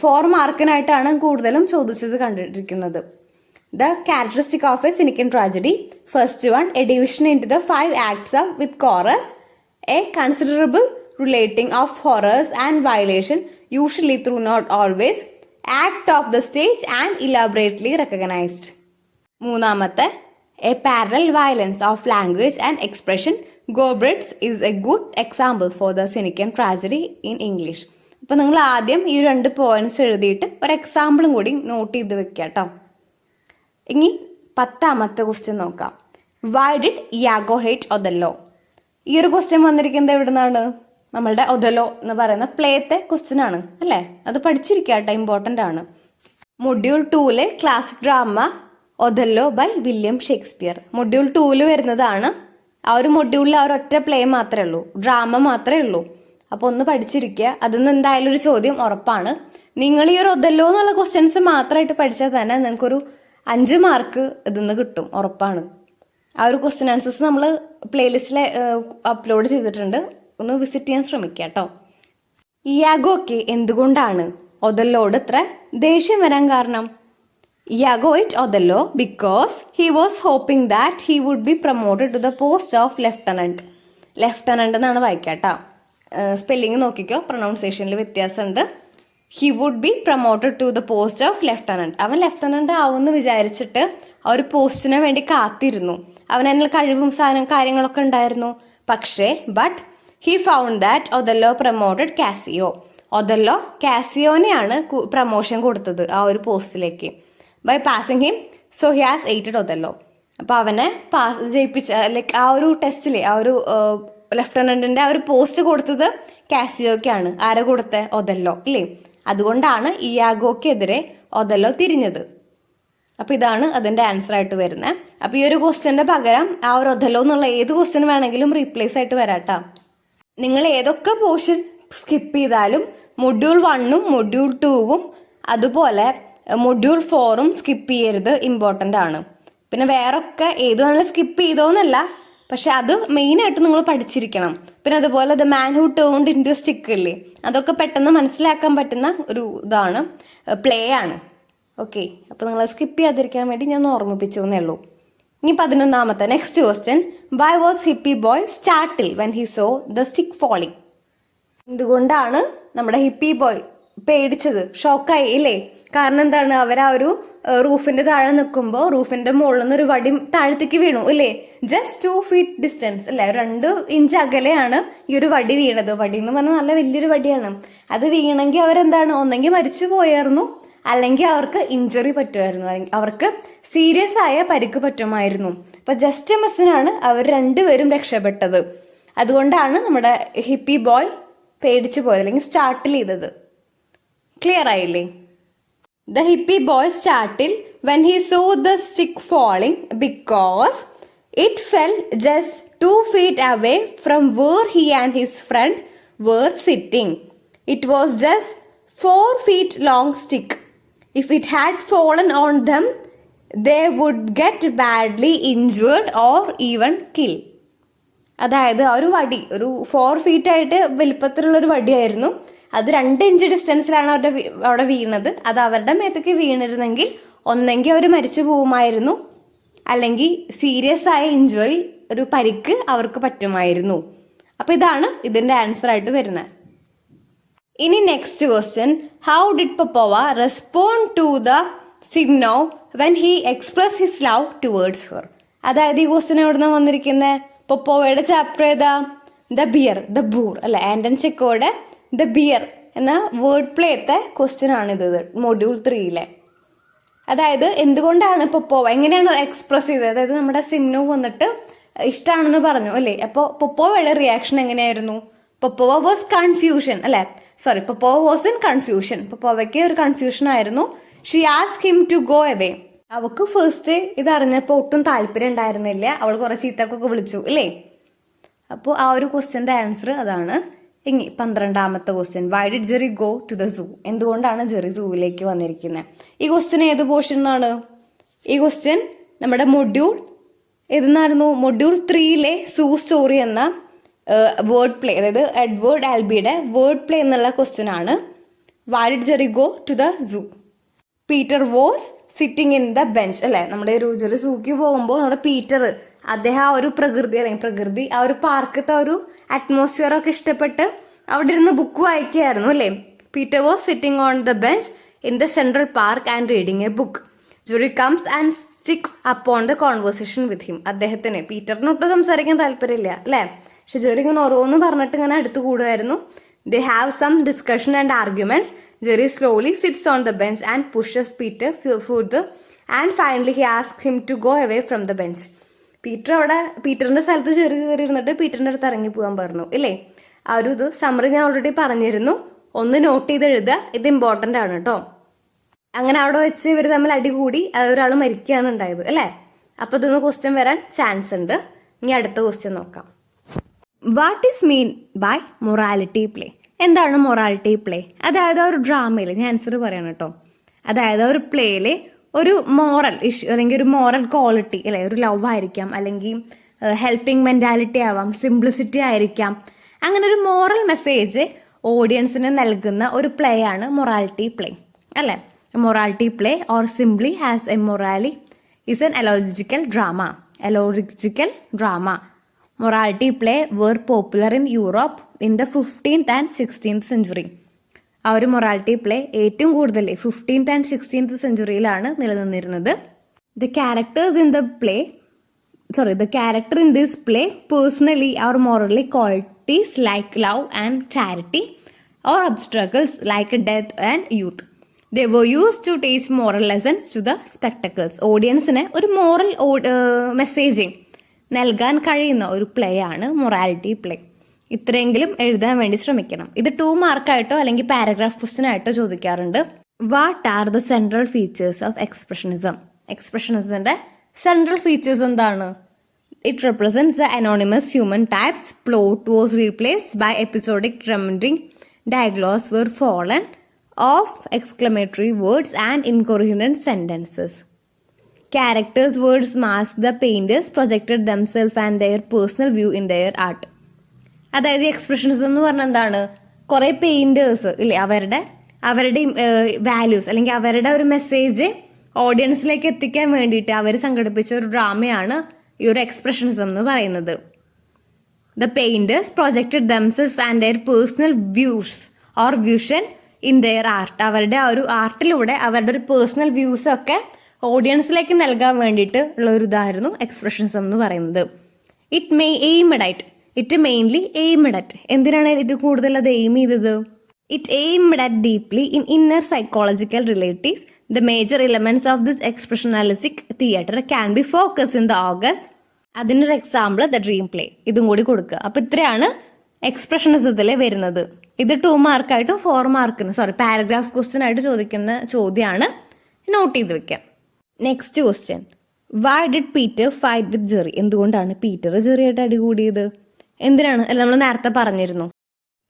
4 മാർക്കിനായിട്ടാണ് കൂടുതലും ചോദിച്ചത് കണ്ടിരിക്കുന്നത്. The characteristic of a Cynican tragedy. First one, a division into the 5 acts of with chorus, a considerable relating of horrors and violation, usually through not always, act of the stage and elaborately recognized. മൂന്നാമത്തെ, a parallel violence of language and expression. Gobrits is a good example for the Cynican tragedy in English. അപ്പോൾ നിങ്ങൾ ആദ്യം ഈ 2 points എഴുതിയിട്ട് ഒരു എക്സാമ്പിളും കൂടി not ചെയ്ത് വെക്കുക കേട്ടോ. ഇനി 10ാമത്തെ ക്വസ്റ്റ്യൻ നോക്കാം. Why did Iago hate Othello? ഈ ഒരു ക്വസ്റ്റ്യൻ വന്നിരിക്കുന്നത് എവിടെ നിന്നാണ്? നമ്മളുടെ ഒഥല്ലോ എന്ന് പറയുന്ന പ്ലേത്തെ ക്വസ്റ്റ്യൻ ആണ് അല്ലേ. അത് പഠിച്ചിരിക്കുക കേട്ടോ, ഇമ്പോർട്ടൻ്റ് ആണ്. Module 2 classic drama Othello by William Shakespeare. Module 2 വരുന്നതാണ്. ആ ഒരു മൊഡ്യൂളിൽ ആ ഒരൊറ്റ പ്ലേ മാത്രമേ ഉള്ളൂ, ഡ്രാമ മാത്രമേ ഉള്ളൂ. അപ്പോൾ ഒന്ന് പഠിച്ചിരിക്കുക. അതിൽ നിന്ന് എന്തായാലും ഒരു ചോദ്യം ഉറപ്പാണ്. നിങ്ങൾ ഈ ഒരു ഒഥല്ലോ എന്നുള്ള ക്വസ്റ്റ്യൻസ് മാത്രമായിട്ട് പഠിച്ചാൽ തന്നെ നിങ്ങൾക്കൊരു 5 മാർക്ക് ഇതിൽ നിന്ന് കിട്ടും, ഉറപ്പാണ്. ആ ഒരു ക്വസ്റ്റ്യൻ ആൻസേഴ്സ് നമ്മൾ പ്ലേലിസ്റ്റിൽ അപ്ലോഡ് ചെയ്തിട്ടുണ്ട്, ഒന്ന് വിസിറ്റ് ചെയ്യാൻ ശ്രമിക്കുക കേട്ടോ. ഇയാഗോയ്ക്ക് എന്തുകൊണ്ടാണ് ഒഥല്ലോട് ഇത്ര ദേഷ്യം വരാൻ കാരണം? Iago hit Othello because he was hoping that he would be promoted to the post of lieutenant. Lieutenant എന്നാണ് വായിക്കാട്ടോ. സ്പെല്ലിങ് നോക്കിക്കോ, പ്രൊനൗൺസിയേഷനിൽ വ്യത്യാസമുണ്ട്. He would be promoted to the post of lieutenant. അവൻ ലെഫ്റ്റനൻ്റ് ആവുമെന്ന് വിചാരിച്ചിട്ട് ആ ഒരു പോസ്റ്റിന് വേണ്ടി കാത്തിരുന്നു. അവൻ അതിനുള്ള കഴിവും കാര്യങ്ങളൊക്കെ ഉണ്ടായിരുന്നു. പക്ഷേ he found that Othello promoted Cassio. Othello കാസിയോനെയാണ് പ്രൊമോഷൻ കൊടുത്തത് ആ ഒരു പോസ്റ്റിലേക്ക്. By passing him, so he has hated Othello. അപ്പോൾ അവനെ ജയിപ്പിച്ച ലൈക്ക് ആ ഒരു ടെസ്റ്റിൽ ആ ഒരു ലെഫ്റ്റനൻറ്റിൻ്റെ ആ ഒരു പോസ്റ്റ് കൊടുത്തത് കാസിയോക്കാണ്. ആരെ കൊടുത്തത്? ഒഥല്ലോ ഇല്ലേ. അതുകൊണ്ടാണ് ഇയാഗോക്കെതിരെ ഒഥല്ലോ തിരിഞ്ഞത്. അപ്പോൾ ഇതാണ് അതിൻ്റെ ആൻസർ ആയിട്ട് വരുന്നത്. അപ്പോൾ ഈ ഒരു ക്വസ്റ്റ്യൻ്റെ പകരം ആ ഒരു ഒഥല്ലോ എന്നുള്ള ഏത് ക്വസ്റ്റ്യൻ വേണമെങ്കിലും റീപ്ലേസ് ആയിട്ട് വരാട്ടോ. നിങ്ങൾ ഏതൊക്കെ പോർഷൻ സ്കിപ്പ് ചെയ്താലും മൊഡ്യൂൾ 1ഉം മൊഡ്യൂൾ 2ഉം അതുപോലെ മൊഡ്യൂൾ 4ഉം സ്കിപ്പ് ചെയ്യരുത്, ഇമ്പോർട്ടൻ്റ് ആണ്. പിന്നെ വേറൊക്കെ ഏത് വേണമെങ്കിലും സ്കിപ്പ് ചെയ്തോന്നല്ല, പക്ഷെ അത് മെയിനായിട്ട് നിങ്ങൾ പഠിച്ചിരിക്കണം. പിന്നെ അതുപോലെ the man who turned into A stick ഇല്ലേ, അതൊക്കെ പെട്ടെന്ന് മനസ്സിലാക്കാൻ പറ്റുന്ന ഒരു ഇതാണ്, പ്ലേ ആണ്. ഓക്കെ, അപ്പോൾ നിങ്ങൾ സ്കിപ്പ് ചെയ്യാതിരിക്കാൻ വേണ്ടി ഞാൻ ഓർമ്മിപ്പിച്ചു എന്നേ ഉള്ളൂ. ഇനി 11ാമത്തെ next question. Why was Hippy boy startle when he saw the stick falling? എന്തുകൊണ്ടാണ് നമ്മുടെ ഹിപ്പി ബോയ് പേടിച്ചത്, ഷോക്കായി ഇല്ലേ? കാരണം എന്താണ്? അവർ ആ ഒരു റൂഫിന്റെ താഴെ നിൽക്കുമ്പോൾ റൂഫിന്റെ മുകളിൽ നിന്ന് ഒരു വടി താഴത്തേക്ക് വീണു ഇല്ലേ. ജസ്റ്റ് 2 feet ഡിസ്റ്റൻസ് അല്ലേ, 2 ഇഞ്ച് അകലെയാണ് ഈ ഒരു വടി വീണത്. വടി എന്ന് പറഞ്ഞാൽ നല്ല വലിയൊരു വടിയാണ്. അത് വീണെങ്കിൽ അവരെന്താണ്, ഒന്നെങ്കിൽ മരിച്ചു പോയായിരുന്നു, അല്ലെങ്കിൽ അവർക്ക് ഇഞ്ചറി പറ്റുമായിരുന്നു, അവർക്ക് സീരിയസ് ആയ പരിക്ക് പറ്റുമായിരുന്നു. അപ്പൊ ജസ്റ്റ് മിസ്സിനാണ് അവർ 2 പേരും രക്ഷപ്പെട്ടത്. അതുകൊണ്ടാണ് നമ്മുടെ ഹിപ്പി ബോയ് പേടിച്ചു പോയത്, അല്ലെങ്കിൽ സ്റ്റാർട്ടിൽ ചെയ്തത്. ക്ലിയർ ആയില്ലേ? The hippie boy startled when he saw the stick falling because it fell just 2 feet away from where he and his friend were sitting. It was just 4 feet long stick. If it had fallen on them, they would get badly injured or even killed. അതായത് ഒരു വടി, ഒരു 4 feet ആയിട്ട് വലിപ്പത്തിലുള്ള ഒരു വടിയായിരുന്നു. അത് 2 inch ഡിസ്റ്റൻസിലാണ് അവിടെ വീണത്. അത് അവരുടെ മേത്തേക്ക് വീണിരുന്നെങ്കിൽ ഒന്നെങ്കിൽ അവർ മരിച്ചു പോകുമായിരുന്നു, അല്ലെങ്കിൽ സീരിയസ് ആയ ഇഞ്ചുറി, ഒരു പരിക്ക് അവർക്ക് പറ്റുമായിരുന്നു. അപ്പോൾ ഇതാണ് ഇതിൻ്റെ ആൻസർ ആയിട്ട് വരുന്നത്. ഇനി next question, how did Popova respond to the Smirnov when he express his love towards her. അതായത് ഈ ക്വസ്റ്റ്യൻ എവിടെ നിന്നാണ് വന്നിരിക്കുന്നത്? പപ്പോവയുടെ ചാപ്റ്റർ ഏതാ? ദ ബിയർ, ദ ബൂർ അല്ലെ, ആൻഡൻ ചെക്കോയുടെ ദ ബിയർ എന്ന വേർഡ് പ്ലേത്തെ ക്വസ്റ്റ്യൻ ആണിത്, മൊഡ്യൂൾ 3-ലെ. അതായത് എന്തുകൊണ്ടാണ് പപ്പോവ, എങ്ങനെയാണ് എക്സ്പ്രസ് ചെയ്തത്? അതായത് നമ്മുടെ സിംനോ വന്നിട്ട് ഇഷ്ടമാണെന്ന് പറഞ്ഞു അല്ലേ, അപ്പോൾ പപ്പോവയുടെ റിയാക്ഷൻ എങ്ങനെയായിരുന്നു? പപ്പോവ വാസ് കൺഫ്യൂഷൻ അല്ലെ, sorry, Popova was in confusion. പപ്പോവയ്ക്ക് ഒരു കൺഫ്യൂഷൻ ആയിരുന്നു. She ask him to go away. അവൾക്ക് ഫസ്റ്റ് ഇതറിഞ്ഞപ്പോൾ ഒട്ടും താല്പര്യം ഉണ്ടായിരുന്നില്ല. അവൾ കുറേ ചീത്തക്കൊക്കെ വിളിച്ചു അല്ലേ. അപ്പോൾ ആ ഒരു ക്വസ്റ്റ്യൻ്റെ ആൻസർ അതാണ്. ഇനി 12ാമത്തെ question, why did Jerry go to the zoo? എന്തുകൊണ്ടാണ് ജെറി സൂവിലേക്ക് വന്നിരിക്കുന്നത്? ഈ ക്വസ്റ്റ്യൻ ഏത് പോർഷൻ എന്നാണ്? ഈ ക്വസ്റ്റ്യൻ നമ്മുടെ മൊഡ്യൂൾ ഏതെന്നായിരുന്നു? മൊഡ്യൂൾ 3-ലെ സൂ സ്റ്റോറി എന്ന വേർഡ് പ്ലേ, അതായത് എഡ്വേർഡ് ആൽബിയുടെ വേർഡ് പ്ലേ എന്നുള്ള ക്വസ്റ്റ്യൻ ആണ്. Why did Jerry go to the zoo? Peter was sitting in the bench അല്ലെ. നമ്മുടെ ജെറി സൂക്ക് പോകുമ്പോൾ നമ്മുടെ പീറ്റർ, അദ്ദേഹം ആ ഒരു പ്രകൃതി ആ ഒരു പാർക്കത്തെ ഒരു അറ്റ്മോസ്ഫിയർ ഒക്കെ ഇഷ്ടപ്പെട്ട് അവിടെ ഇരുന്ന് ബുക്ക് വായിക്കുകയായിരുന്നു അല്ലേ. Peter was sitting on the bench in the central park and reading A book. Jerry comes and sticks upon the conversation with him. അദ്ദേഹത്തിന്, പീറ്ററിന് ഒട്ടും സംസാരിക്കാൻ താല്പര്യമില്ല അല്ലേ, പക്ഷെ ജെറി ഇങ്ങനെ ഓരോന്ന് പറഞ്ഞിട്ട് ഇങ്ങനെ അടുത്ത് കൂടുമായിരുന്നു. They have some discussion and arguments. Jerry slowly sits on the bench and pushes Peter further, and finally he asks him to go away from the bench. പീറ്ററിന്റെ സ്ഥലത്ത് ജെറി കയറി ഇരുന്നിട്ട് പീറ്ററിന്റെ അടുത്ത് ഇറങ്ങി പോകാൻ പറഞ്ഞു ഇല്ലേ. ആ ഒരു ഇത് സമ്മറി ഞാൻ ഓൾറെഡി പറഞ്ഞിരുന്നു, ഒന്ന് നോട്ട് ചെയ്ത് എഴുതുക, ഇത് ഇമ്പോർട്ടൻ്റ് ആണ് കേട്ടോ. അങ്ങനെ അവിടെ വെച്ച് ഇവർ തമ്മിൽ അടികൂടി ഒരാൾ മരിക്കുകയാണ് ഉണ്ടായത് അല്ലേ. അപ്പോൾ ഇതൊന്ന് ക്വസ്റ്റ്യൻ വരാൻ ചാൻസ് ഉണ്ട്. ഇനി അടുത്ത ക്വസ്റ്റ്യൻ നോക്കാം. What is mean by morality play? എന്താണ് മൊറാലിറ്റി പ്ലേ? അതായത് ഒരു ഡ്രാമയിൽ, ഞാൻ ആൻസർ പറയണം കേട്ടോ, അതായത് ഒരു പ്ലേയിൽ ഒരു മോറൽ ഇഷ്യൂ അല്ലെങ്കിൽ ഒരു മോറൽ ക്വാളിറ്റി അല്ലെ, ഒരു ലവ് ആയിരിക്കാം, അല്ലെങ്കിൽ ഹെൽപ്പിംഗ് മെൻറ്റാലിറ്റി ആവാം, സിംപ്ലിസിറ്റി ആയിരിക്കാം, അങ്ങനെ ഒരു മോറൽ മെസ്സേജ് ഓഡിയൻസിന് നൽകുന്ന ഒരു പ്ലേ ആണ് മൊറാലിറ്റി പ്ലേ അല്ലേ. Morality play or simply has a morality is an allegorical drama. Morality play were popular in Europe in the 15th and 16th century. ആ ഒരു മൊറാലിറ്റി പ്ലേ ഏറ്റവും കൂടുതൽ 15th and 16th സെഞ്ചുറിയിലാണ് നിലനിന്നിരുന്നത്. The character in this play personally or morally qualities like love and charity or obstacles like death and youth. They were used to teach moral lessons to the spectators. ഓഡിയൻസിന് ഒരു moral messaging നൽകാൻ കഴിയുന്ന ഒരു play ആണ് morality play. ഇത്രയെങ്കിലും എഴുതാൻ വേണ്ടി ശ്രമിക്കണം. ഇത് 2 മാർക്കായിട്ടോ അല്ലെങ്കിൽ പാരഗ്രാഫ് ക്വസ്റ്റ്യൻ ആയിട്ടോ ചോദിക്കാറുണ്ട്. What are the central features of expressionism? എക്സ്പ്രഷനിസത്തിന്റെ സെൻട്രൽ ഫീച്ചേഴ്സ് എന്താണ്? It represents the anonymous human types. Plot was replaced by episodic ട്രെമൻഡിങ്. Dialogues were fallen off exclamatory words and incoherent sentences. Characters' words masked the painters projected themselves and their personal view in their art. അതായത് expressionism എന്ന് പറഞ്ഞാൽ എന്താണ്? കുറേ painters ഇല്ലേ, അവരുടെ values അല്ലെങ്കിൽ അവരുടെ ഒരു മെസ്സേജ് ഓഡിയൻസിലേക്ക് എത്തിക്കാൻ വേണ്ടിയിട്ട് അവർ സംഘടിപ്പിച്ച ഒരു ഡ്രാമയാണ് ഈ ഒരു എക്സ്പ്രഷനിസം എന്ന് പറയുന്നത്. The painters projected themselves and their personal views or vision in there art. അവരുടെ ആ ഒരു ആർട്ടിലൂടെ അവരുടെ ഒരു പേഴ്സണൽ വ്യൂസ് ഒക്കെ ഓഡിയൻസിലേക്ക് നൽകാൻ വേണ്ടിയിട്ട് ഉള്ള ഒരു ഇതായിരുന്നു എക്സ്പ്രഷനിസം എന്ന് പറയുന്നത്. It mainly aimed at. എന്തിനാണ് ഇത് കൂടുതൽ അത് എയിം ചെയ്തത്? It aimed at deeply in inner psychological relatives. The major elements of this expressionistic theatre can be focus in the August. അതിനൊരു എക്സാമ്പിൾ ദ ഡ്രീം പ്ലേ. ഇതും കൂടി കൊടുക്കുക. അപ്പോൾ ഇത്രയാണ് എക്സ്പ്രഷനിസത്തിൽ വരുന്നത്. ഇത് 2 മാർക്കായിട്ടും 4 മാർക്കിന് പാരഗ്രാഫ് ക്വസ്റ്റ്യൻ ആയിട്ട് ചോദിക്കുന്ന ചോദ്യമാണ്. നോട്ട് ചെയ്ത് വെക്കാം. Next question, why did Peter fight with Jerry? എന്തുകൊണ്ടാണ് പീറ്റർ ജെറിയായിട്ട് അടികൂടിയത്? എന്തിനാണ്? അല്ല, നമ്മൾ നേരത്തെ പറഞ്ഞിരുന്നു.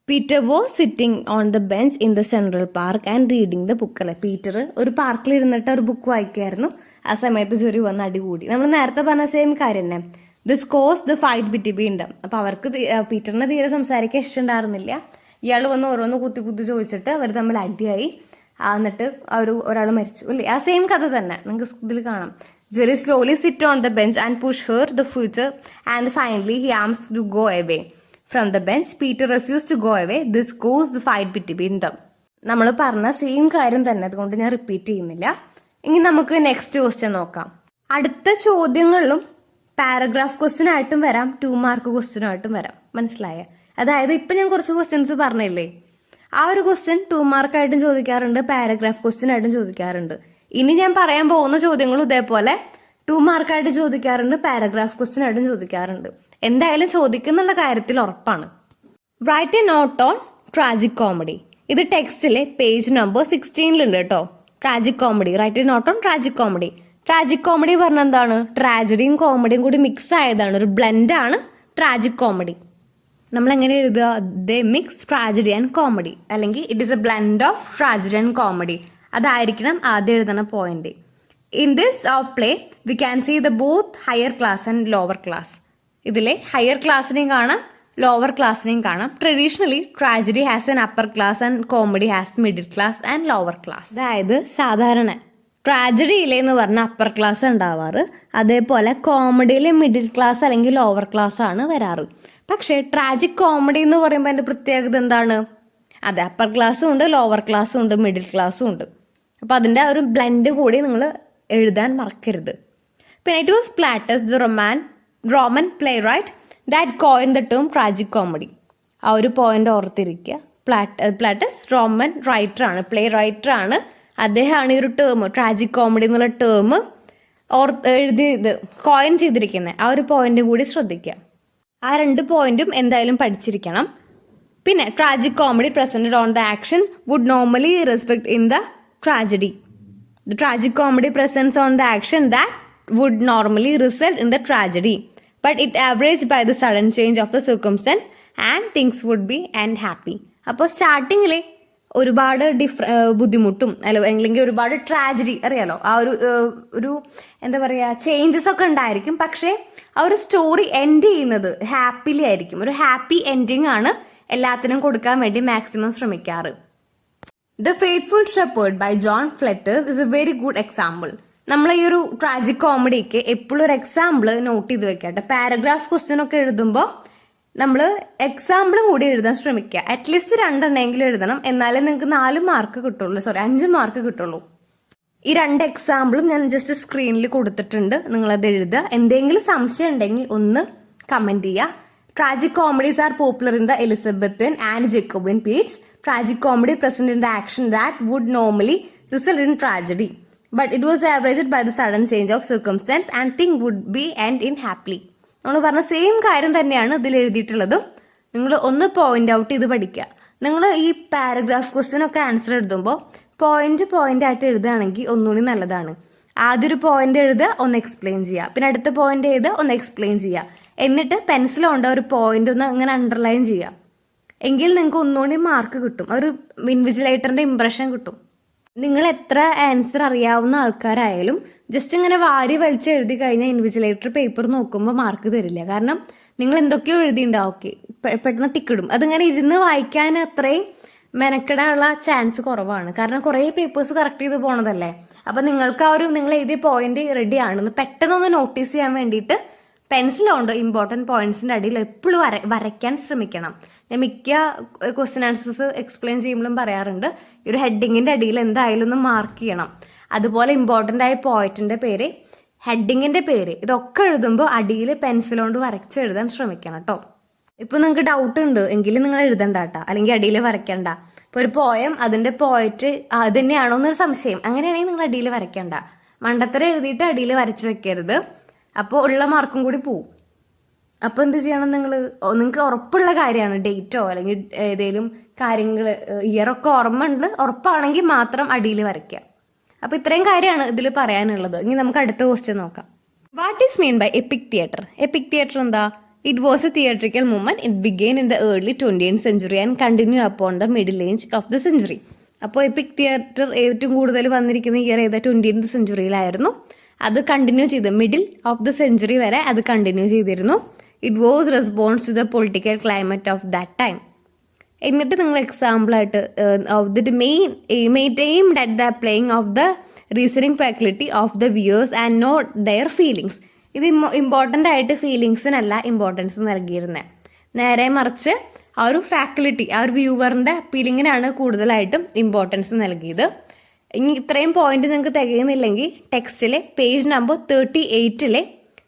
Peter was sitting on the bench in the central park and reading the book. അല്ലെ, പീറ്റർ ഒരു പാർക്കിൽ ഇരുന്നിട്ട് ഒരു ബുക്ക് വായിക്കുമായിരുന്നു. ആ സമയത്ത് ജെറി വന്ന് അടികൂടി. നമ്മൾ നേരത്തെ പറഞ്ഞ സെയിം കാര്യം തന്നെ. This cause the fight between dum. അപ്പോൾ അവർക്ക് പീറ്ററിന് തീരെ സംസാരിക്കാൻ ഇഷ്ടമുണ്ടായിരുന്നില്ല. ഇയാൾ വന്ന് ഓരോന്ന് കുത്തി കുത്തി ചോദിച്ചിട്ട് അവർ തമ്മിൽ അടിയായി. എന്നിട്ട് ഒരാൾ മരിച്ചു അല്ലേ? ആ സെയിം കഥ തന്നെ നിങ്ങൾക്ക് ഇതിൽ കാണാം. Jerry slowly sit on the bench and push her the future and finally he arms to go away from the bench. Peter refuse to go away. This cause the fight between them. നമ്മൾ പറഞ്ഞ same കാര്യം തന്നെ, അതുകൊണ്ട് ഞാൻ repeat ചെയ്യുന്നില്ല. ഇനി നമുക്ക് next question നോക്കാം. അടുത്ത ചോദ്യങ്ങളിലും പാരഗ്രാഫ് ക്വസ്റ്റ്യൻ ആയിട്ടും വരാം, 2 മാർക്ക് ക്വസ്റ്റ്യൻ ആയിട്ടും വരാം. മനസ്സിലായ? അതായത് ഇപ്പം ഞാൻ കുറച്ച് ക്വസ്റ്റ്യൻസ് പറഞ്ഞില്ലേ, ആ ഒരു ക്വസ്റ്റ്യൻ 2 മാർക്കായിട്ടും ചോദിക്കാറുണ്ട്, പാരഗ്രാഫ് ക്വസ്റ്റ്യൻ ആയിട്ടും ചോദിക്കാറുണ്ട്. ഇനി ഞാൻ പറയാൻ പോകുന്ന ചോദ്യങ്ങളും ഇതേപോലെ 2 മാർക്കായിട്ട് ചോദിക്കാറുണ്ട്, പാരഗ്രാഫ് ക്വസ്റ്റ്യൻ ആയിട്ടും ചോദിക്കാറുണ്ട്. എന്തായാലും ചോദിക്കുന്നുള്ള കാര്യത്തിൽ ഉറപ്പാണ്. Write a note on tragic comedy. ഇത് ടെക്സ്റ്റിലെ പേജ് നമ്പർ 16 കേട്ടോ. Tragic comedy, write a note on tragic comedy. Tragic comedy പറഞ്ഞ എന്താണ്? ട്രാജഡിയും കോമഡിയും കൂടി മിക്സ് ആയതാണ്, ഒരു ബ്ലെൻഡാണ് ട്രാജിക് കോമഡി. നമ്മൾ എങ്ങനെ എഴുതുക? They mix tragedy and comedy, അല്ലെങ്കിൽ it is a blend of tragedy and comedy. അതായിരിക്കണം ആദ്യം എഴുതുന്ന point. In this play we can see the both higher class and lower class. ഇതിലെ ഹയർ ക്ലാസ്സിനെയും കാണാം, ലോവർ ക്ലാസ്സിനെയും കാണാം. Traditionally tragedy has an upper class and comedy has middle class and lower class. അതായത് സാധാരണ ട്രാജഡിയിലെന്ന് പറഞ്ഞാൽ അപ്പർ ക്ലാസ് ഉണ്ടാവാറ്, അതേപോലെ കോമഡിയിലെ മിഡിൽ ക്ലാസ് അല്ലെങ്കിൽ ലോവർ ക്ലാസ് ആണ് വരാറ്. പക്ഷേ ട്രാജിക് കോമഡി എന്ന് പറയുമ്പോൾ അതിൻ്റെ പ്രത്യേകത എന്താണ്? അതെ, അപ്പർ ക്ലാസ്സും ഉണ്ട്, ലോവർ ക്ലാസ്സും ഉണ്ട്, മിഡിൽ ക്ലാസ്സും ഉണ്ട്. അപ്പോൾ അതിൻ്റെ ഒരു ബ്ലെൻഡ് കൂടി നിങ്ങൾ എഴുതാൻ മറക്കരുത്. പിന്നെ it was Plautus the Roman playwright that coin the term tragic comedy. ആ ഒരു പോയിന്റ് ഓർത്തിരിക്കുക. പ്ലാറ്റസ് റോമൻ റൈറ്ററാണ്, പ്ലേ റൈറ്ററാണ്. അദ്ദേഹമാണ് ഈ ഒരു ടേം ട്രാജിക് കോമഡി എന്നുള്ള ടേം എഴുതിയത്, കോയിൻ ചെയ്തിരിക്കുന്നത്. ആ ഒരു പോയിന്റ് കൂടി ശ്രദ്ധിക്കുക. ആ 2 പോയിന്റും എന്തായാലും പഠിച്ചിരിക്കണം. പിന്നെ tragic comedy presented on the action would normally respect in the tragedy. The tragic comedy presents on the action that would normally result in the tragedy, but it average by the sudden change of the circumstance and things would be and happy. അപ്പോൾ സ്റ്റാർട്ടിങ്ങിൽ ഒരുപാട് ബുദ്ധിമുട്ടും അല്ലെങ്കിൽ ഒരുപാട് tragedy അറിയാലോ, ആ ഒരു എന്താ പറയുക ചേഞ്ചസ് ഒക്കെ ഉണ്ടായിരിക്കും. പക്ഷേ ആ ഒരു സ്റ്റോറി എൻഡ് ചെയ്യുന്നത് ഹാപ്പിലി ആയിരിക്കും. ഒരു ഹാപ്പി എൻഡിങ് ആണ് എല്ലാത്തിനും കൊടുക്കാൻ വേണ്ടി മാക്സിമം ശ്രമിക്കാറ്. The faithful shepherd by John Fletcher's is a very good example. നമ്മൾ ഈ ഒരു ട്രാജിക് കോമഡിക്ക് എപ്പോഴും ഒരു എക്സാമ്പിൾ നോട്ട് ചെയ്ത് വെക്കട്ടെ. പാരഗ്രാഫ് ക്വസ്റ്റ്യൻ ഒക്കെ എഴുതുമ്പോൾ നമ്മൾ എക്സാമ്പിളും കൂടി എഴുതാൻ ശ്രമിക്കുക. അറ്റ്ലീസ്റ്റ് 2 എണ്ണമെങ്കിലും എഴുതണം, എന്നാലേ നിങ്ങൾക്ക് 4 മാർക്ക് കിട്ടുള്ളൂ, 5 മാർക്ക് കിട്ടുള്ളൂ. ഈ 2 എക്സാമ്പിളും ഞാൻ ജസ്റ്റ് സ്ക്രീനിൽ കൊടുത്തിട്ടുണ്ട്, നിങ്ങളത് എഴുതുക. എന്തെങ്കിലും സംശയം ഉണ്ടെങ്കിൽ ഒന്ന് കമന്റ് ചെയ്യുക. Tragic comedies are popular in the Elizabethan and Jacobean periods. Tragic comedy present in the action that would normally result in tragedy, but it was averted by the sudden change of circumstance and thing would be end in happily. നമ്മൾ പറഞ്ഞ same കാര്യം തന്നെയാണ് ഇതിൽ എഴുതിയിട്ടുള്ളതും. നിങ്ങൾ ഒന്ന് point out ചെയ്ത് പഠിക്കുക. നിങ്ങൾ ഈ പാരഗ്രാഫ് ക്വസ്റ്റ്യൻ ഒക്കെ ആൻസർ എഴുതുമ്പോൾ പോയിന്റ് ആയിട്ട് എഴുതുകയാണെങ്കിൽ ഒന്നുകൂടി നല്ലതാണ്. ആദ്യം ഒരു പോയിന്റ് എഴുതുക, ഒന്ന് എക്സ്പ്ലെയിൻ ചെയ്യുക, പിന്നെ അടുത്ത പോയിന്റ് എഴുതുക, ഒന്ന് എക്സ്പ്ലെയിൻ ചെയ്യുക, എന്നിട്ട് പെൻസിൽ കൊണ്ട് ഒരു പോയിന്റ് ഒന്ന് ഇങ്ങനെ അണ്ടർലൈൻ ചെയ്യുക. എങ്കിൽ നിങ്ങൾക്ക് ഒന്നുകൂടി മാർക്ക് കിട്ടും, ഒരു ഇൻവിജിലേറ്ററിന്റെ ഇംപ്രഷൻ കിട്ടും. നിങ്ങൾ എത്ര ആൻസർ അറിയാവുന്ന ആൾക്കാരായാലും ജസ്റ്റ് ഇങ്ങനെ വാരി വലിച്ച് എഴുതി കഴിഞ്ഞാൽ ഇൻവിജിലേറ്റർ പേപ്പർ നോക്കുമ്പോൾ മാർക്ക് തരില്ല. കാരണം നിങ്ങൾ എന്തൊക്കെയോ എഴുതിയിട്ടുണ്ടാവും, ഓക്കെ പെട്ടെന്ന് ടിക്കിടും. അതിങ്ങനെ ഇരുന്ന് വായിക്കാൻ അത്രയും മെനക്കെടാനുള്ള ചാൻസ് കുറവാണ്. കാരണം കുറേ പേപ്പേഴ്സ് കറക്റ്റ് ചെയ്ത് പോണതല്ലേ. അപ്പം നിങ്ങൾക്ക് ആ ഒരു നിങ്ങൾ എഴുതിയ പോയിന്റ് റെഡി ആണെന്ന് പെട്ടെന്നൊന്ന് നോട്ടീസ് ചെയ്യാൻ വേണ്ടിയിട്ട് പെൻസിൽ കൊണ്ട് ഇമ്പോർട്ടൻറ്റ് പോയിന്റ്സിൻ്റെ അടിയിൽ എപ്പോഴും വരയ്ക്കാൻ ശ്രമിക്കണം. ഞാൻ മിക്ക ക്വസ്റ്റ്യൻ ആൻസേഴ്സ് എക്സ്പ്ലെയിൻ ചെയ്യുമ്പോഴും പറയാറുണ്ട്, ഈ ഒരു ഹെഡിങ്ങിൻ്റെ അടിയിൽ എന്തായാലും ഒന്ന് മാർക്ക് ചെയ്യണം. അതുപോലെ ഇമ്പോർട്ടൻ്റ് ആയ പോയിന്റിൻ്റെ പേര്, ഹെഡിങ്ങിൻ്റെ പേര്, ഇതൊക്കെ എഴുതുമ്പോൾ അടിയിൽ പെൻസിൽ കൊണ്ട് വരച്ച് എഴുതാൻ ശ്രമിക്കണം കേട്ടോ. ഇപ്പോൾ നിങ്ങൾക്ക് ഡൗട്ട് ഉണ്ട് എങ്കിലും നിങ്ങൾ എഴുതണ്ട കേട്ടോ, അല്ലെങ്കിൽ അടിയിൽ വരയ്ക്കണ്ട. ഇപ്പോൾ ഒരു പോയം അതിൻ്റെ പോയിന്റ് അത് തന്നെയാണോ എന്നൊരു സംശയം, അങ്ങനെയാണെങ്കിൽ നിങ്ങൾ അടിയിൽ വരയ്ക്കണ്ട. മണ്ടത്തരം എഴുതിയിട്ട് അടിയിൽ വരച്ചു വെക്കരുത്, അപ്പോൾ ഉള്ള മാർക്കും കൂടി പോവും. അപ്പോൾ എന്ത് ചെയ്യണം, നിങ്ങൾക്ക് ഉറപ്പുള്ള കാര്യമാണ്, ഡേറ്റോ അല്ലെങ്കിൽ ഏതെങ്കിലും കാര്യങ്ങൾ ഇയറൊക്കെ ഓർമ്മ ഉണ്ട് ഉറപ്പാണെങ്കിൽ മാത്രം അടിയിൽ വരയ്ക്കുക. അപ്പോൾ ഇത്രയും കാര്യമാണ് ഇതിൽ പറയാനുള്ളത്. ഇനി നമുക്ക് അടുത്ത ക്വസ്റ്റ്യൻ നോക്കാം. What is mean by epic theatre? Epic theatre എന്താ? It was a theatrical movement. It began in the early 20th century and continued upon the middle age of the century. അപ്പോൾ എപ്പിക് തിയേറ്റർ ഏറ്റവും കൂടുതൽ വന്നിരിക്കുന്ന year ഏതാ? 20th സെഞ്ചുറിയിലായിരുന്നു. അത് continue ചെയ്ത് middle of the century വരെ അത് കണ്ടിന്യൂ ചെയ്തിരുന്നു. It was response to the political climate of that time. എന്നിട്ട് നിങ്ങൾ എക്സാമ്പിളായിട്ട് of the main aimed at the playing of the reasoning faculty of the viewers and not their feelings. ഇത് important ആയിട്ട് ഫീലിങ്സിനല്ല importance നൽകിയിരുന്നത്, നേരെ മറിച്ച് ആ ഒരു ഫാക്കൽറ്റി, ആ ഒരു വ്യൂവറിൻ്റെ ഫീലിങ്ങിനാണ് കൂടുതലായിട്ടും ഇമ്പോർട്ടൻസ് നൽകിയത്. ഇനി ഇത്രയും പോയിന്റ് നിങ്ങൾക്ക് തികയുന്നില്ലെങ്കിൽ ടെക്സ്റ്റിലെ പേജ് നമ്പർ 38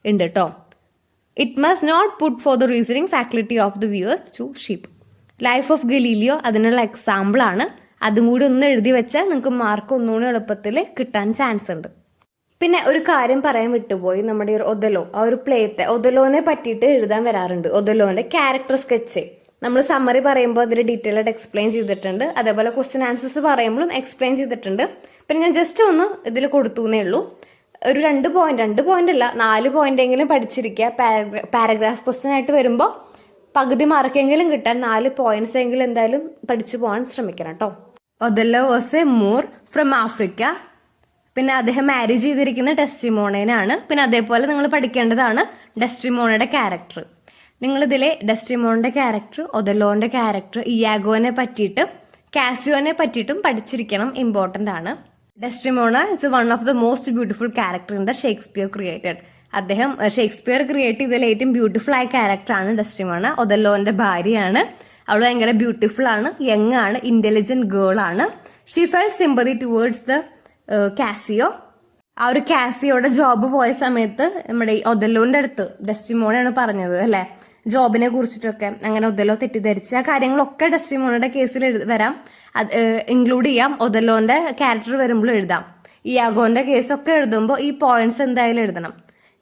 ഉണ്ട് കേട്ടോ. It must not put for the reasoning faculty of the viewers to sheep. Life of Galileo അതിനുള്ള എക്സാമ്പിളാണ്. അതും കൂടി ഒന്ന് എഴുതി വെച്ചാൽ നിങ്ങൾക്ക് മാർക്ക് ഒന്നുകൂടി എളുപ്പത്തിൽ കിട്ടാൻ ചാൻസ് ഉണ്ട്. പിന്നെ ഒരു കാര്യം പറയാൻ വിട്ടുപോയി, നമ്മുടെ ഒരു ഒതലോ, ആ ഒരു പ്ലേത്തെ ഒതലോനെ പറ്റിയിട്ട് എഴുതാൻ വരാറുണ്ട്. ഒതലോന്റെ ക്യാരക്ടർ സ്കെച്ച് നമ്മൾ സമ്മറി പറയുമ്പോൾ അതിൽ ഡീറ്റെയിൽ ആയിട്ട് എക്സ്പ്ലെയിൻ ചെയ്തിട്ടുണ്ട്. അതേപോലെ ക്വസ്റ്റ്യൻ ആൻസേഴ്സ് പറയുമ്പോഴും എക്സ്പ്ലെയിൻ ചെയ്തിട്ടുണ്ട്. പിന്നെ ഞാൻ ജസ്റ്റ് ഒന്ന് ഇതിൽ കൊടുത്തു എന്നേ ഉള്ളൂ. ഒരു 2 പോയിന്റ് അല്ല 4 പോയിന്റെങ്കിലും പഠിച്ചിരിക്കുക. പാരഗ്രാഫ് ക്വസ്റ്റ്യൻ ആയിട്ട് വരുമ്പോൾ പകുതി മാർക്കെങ്കിലും കിട്ടാൻ 4 പോയിന്റ്സ് എങ്കിലും എന്തായാലും പഠിച്ചു പോകാൻ ശ്രമിക്കണം കേട്ടോ. Othello was a Moor from Africa. പിന്നെ അദ്ദേഹം മാരേജ് ചെയ്തിരിക്കുന്ന ഡെസ്റ്റിമോണേനാണ്. പിന്നെ അതേപോലെ നിങ്ങൾ പഠിക്കേണ്ടതാണ് ഡെസ്റ്റിമോണയുടെ ക്യാരക്ടർ. നിങ്ങളിതിലെ ഡെസ്റ്റിമോണിന്റെ ക്യാരക്ടർ, ഒതല്ലോന്റെ ക്യാരക്ടർ, ഇയാഗോനെ പറ്റിയിട്ടും കാസിയോനെ പറ്റിയിട്ടും പഠിച്ചിരിക്കണം, ഇമ്പോർട്ടൻ്റ് ആണ്. Desdemona is one of the most beautiful character in the Shakespeare created. അദ്ദേഹം ഷേക്സ്പിയർ ക്രിയേറ്റ് ചെയ്തതിൽ ഏറ്റവും ബ്യൂട്ടിഫുൾ ആയ ക്യാരക്ടറാണ് ഡെസ്റ്റിമോണ. ഒതല്ലോന്റെ ഭാര്യയാണ്. അവൾ ഭയങ്കര ബ്യൂട്ടിഫുൾ ആണ്, യങ് ആണ്, ഇന്റലിജന്റ് ഗേൾ ആണ്. She fell sympathy towards the Cassio. ആ ഒരു കാസിയോടെ ജോബ് പോയ സമയത്ത് നമ്മുടെ ഒതല്ലോന്റെ അടുത്ത് ഡെസ്റ്റിമോണയാണ് പറഞ്ഞത് അല്ലെ, ജോബിനെ കുറിച്ചിട്ടൊക്കെ. അങ്ങനെ ഒതല്ലോ തെറ്റിദ്ധരിച്ച് ആ കാര്യങ്ങളൊക്കെ ഡെസ്റ്റിമോണയുടെ കേസിൽ വരാം, ഇൻക്ലൂഡ് ചെയ്യാം. ഒതല്ലോന്റെ ക്യാരക്ടർ വരുമ്പോൾ എഴുതാം. ഈ യാഗോന്റെ കേസൊക്കെ എഴുതുമ്പോൾ ഈ പോയിന്റ്സ് എന്തായാലും എഴുതണം.